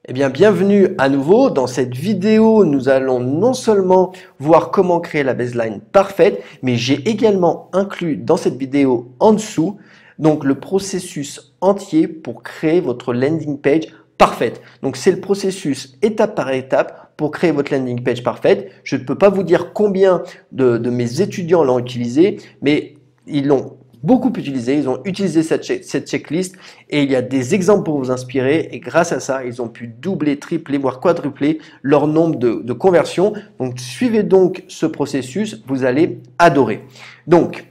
Eh bien, bienvenue à nouveau. Dans cette vidéo, nous allons non seulement voir comment créer la baseline parfaite, mais j'ai également inclus dans cette vidéo en dessous donc le processus entier pour créer votre landing page parfaite. Donc, c'est le processus étape par étape pour créer votre landing page parfaite. Je ne peux pas vous dire combien de mes étudiants l'ont utilisé, mais ils l'ont beaucoup utilisé, ils ont utilisé cette checklist et il y a des exemples pour vous inspirer et grâce à ça, ils ont pu doubler, tripler, voire quadrupler leur nombre de conversions. Donc, suivez donc ce processus, vous allez adorer. Donc,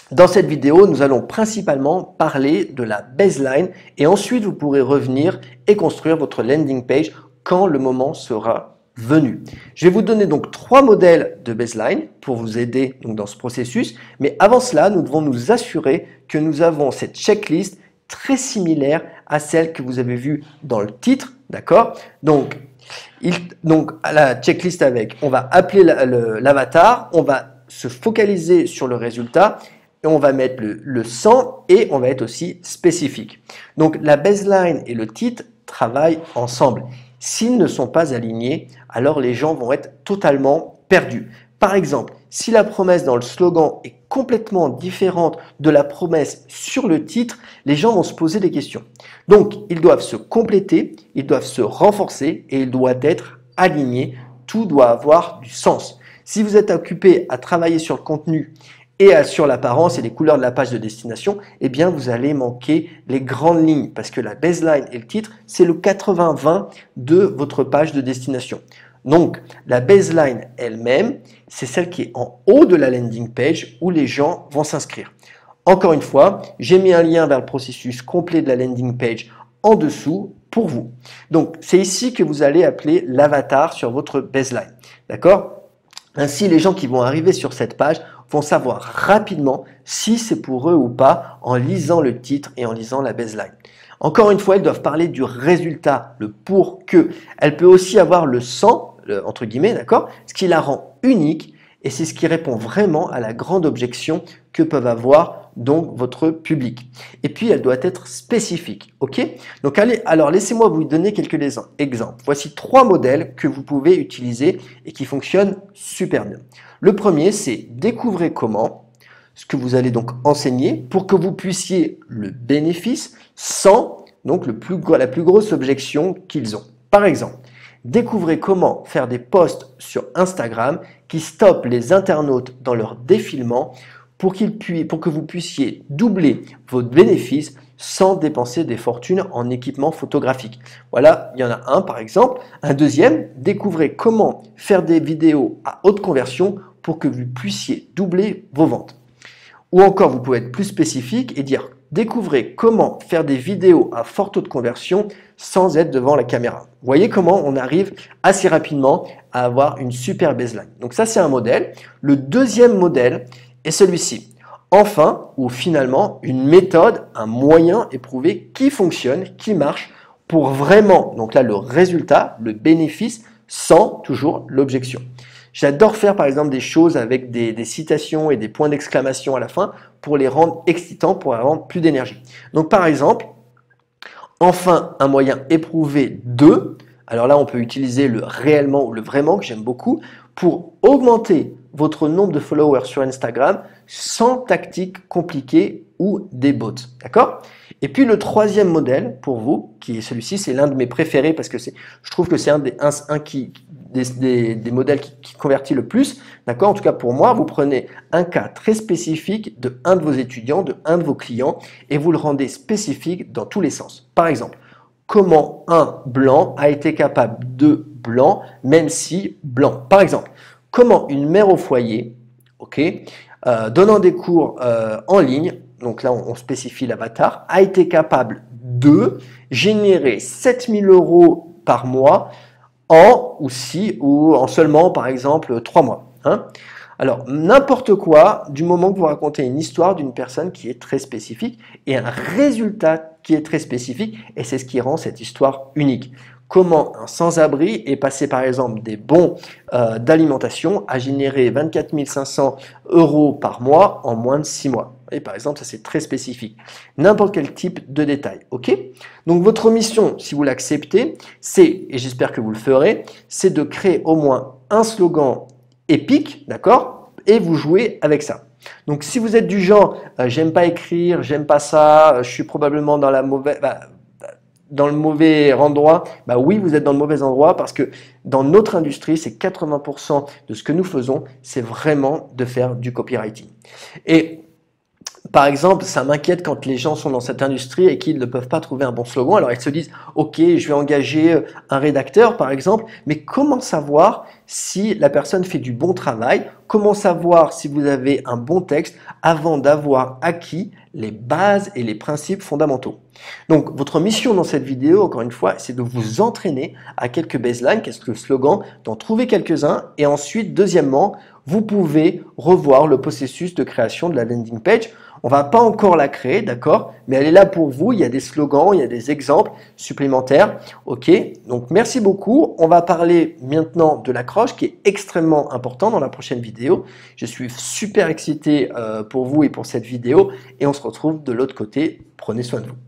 dans cette vidéo, nous allons principalement parler de la baseline et ensuite vous pourrez revenir et construire votre landing page quand le moment sera venu. Je vais vous donner donc 3 modèles de baseline pour vous aider donc dans ce processus. Mais avant cela, nous devons nous assurer que nous avons cette checklist très similaire à celle que vous avez vue dans le titre. D'accord? Donc, à la checklist avec, on va appeler l'avatar, on va se focaliser sur le résultat et on va mettre le 100 et on va être aussi spécifique. Donc, la baseline et le titre travaillent ensemble. S'ils ne sont pas alignés, alors les gens vont être totalement perdus. Par exemple, si la promesse dans le slogan est complètement différente de la promesse sur le titre, les gens vont se poser des questions. Donc, ils doivent se compléter, ils doivent se renforcer et ils doivent être alignés. Tout doit avoir du sens. Si vous êtes occupé à travailler sur le contenu et sur l'apparence et les couleurs de la page de destination, eh bien vous allez manquer les grandes lignes parce que la baseline et le titre, c'est le 80-20 de votre page de destination. Donc, la baseline elle-même, c'est celle qui est en haut de la landing page où les gens vont s'inscrire. Encore une fois, j'ai mis un lien vers le processus complet de la landing page en dessous pour vous. Donc, c'est ici que vous allez appeler l'avatar sur votre baseline. D'accord ? Ainsi, les gens qui vont arriver sur cette page vont savoir rapidement si c'est pour eux ou pas en lisant le titre et en lisant la baseline. Encore une fois, ils doivent parler du résultat, le pour que. Elle peut aussi avoir le 100, entre guillemets, d'accord, ce qui la rend unique et c'est ce qui répond vraiment à la grande objection que peuvent avoir donc votre public. Et puis, elle doit être spécifique, ok? Donc, allez, alors laissez-moi vous donner quelques exemples. Voici 3 modèles que vous pouvez utiliser et qui fonctionnent super bien. Le premier, c'est découvrez comment, ce que vous allez donc enseigner pour que vous puissiez le bénéfice sans donc la plus grosse objection qu'ils ont. Par exemple, découvrez comment faire des posts sur Instagram qui stoppent les internautes dans leur défilement pour que vous puissiez doubler votre bénéfice sans dépenser des fortunes en équipement photographique. Voilà, il y en a un par exemple. Un deuxième, découvrez comment faire des vidéos à haute conversion pour que vous puissiez doubler vos ventes. Ou encore, vous pouvez être plus spécifique et dire découvrez comment faire des vidéos à fort taux de conversion sans être devant la caméra. Vous voyez comment on arrive assez rapidement à avoir une super baseline. Donc ça, c'est un modèle. Le deuxième modèle est celui-ci. Enfin, ou finalement, une méthode, un moyen éprouvé qui fonctionne, qui marche pour vraiment, donc là, le résultat, le bénéfice, sans toujours l'objection. J'adore faire par exemple des choses avec des citations et des points d'exclamation à la fin pour les rendre excitants, pour avoir plus d'énergie. Donc par exemple, enfin un moyen éprouvé de, alors là on peut utiliser le réellement ou le vraiment que j'aime beaucoup, pour augmenter votre nombre de followers sur Instagram sans tactique compliquée ou des bots. D'accord? Et puis le troisième modèle pour vous, qui est celui-ci, c'est l'un de mes préférés parce que je trouve que c'est un des modèles qui convertit le plus. D'accord? En tout cas pour moi, vous prenez un cas très spécifique de un de vos étudiants, de un de vos clients et vous le rendez spécifique dans tous les sens. Par exemple, comment un blanc a été capable de blanc même si blanc. Par exemple, comment une mère au foyer, ok, donnant des cours en ligne, donc là on spécifie l'avatar, a été capable de générer 7000 € par mois ou en seulement par exemple 3 mois. Hein. Alors n'importe quoi du moment que vous racontez une histoire d'une personne qui est très spécifique et un résultat qui est très spécifique et c'est ce qui rend cette histoire unique. comment un sans-abri est passé par exemple des bons d'alimentation à générer 24 500 € par mois en moins de 6 mois. Et par exemple, ça c'est très spécifique. N'importe quel type de détail, ok? Donc votre mission, si vous l'acceptez, c'est, et j'espère que vous le ferez, c'est de créer au moins un slogan épique, d'accord? Et vous jouez avec ça. Donc si vous êtes du genre, j'aime pas écrire, j'aime pas ça, je suis probablement dans le mauvais endroit, bah oui, vous êtes dans le mauvais endroit parce que dans notre industrie, c'est 80% de ce que nous faisons, c'est vraiment de faire du copywriting. Et par exemple, ça m'inquiète quand les gens sont dans cette industrie et qu'ils ne peuvent pas trouver un bon slogan. Alors ils se disent, ok, je vais engager un rédacteur par exemple, mais comment savoir si la personne fait du bon travail? Comment savoir si vous avez un bon texte avant d'avoir acquis les bases et les principes fondamentaux? Donc votre mission dans cette vidéo, encore une fois, c'est de vous entraîner à quelques baselines, quelques slogans, d'en trouver quelques-uns et ensuite, deuxièmement, vous pouvez revoir le processus de création de la landing page. On va pas encore la créer, d'accord? Mais elle est là pour vous. Il y a des slogans, il y a des exemples supplémentaires. Ok? Donc, merci beaucoup. On va parler maintenant de l'accroche qui est extrêmement important dans la prochaine vidéo. Je suis super excité pour vous et pour cette vidéo et on se retrouve de l'autre côté. Prenez soin de vous.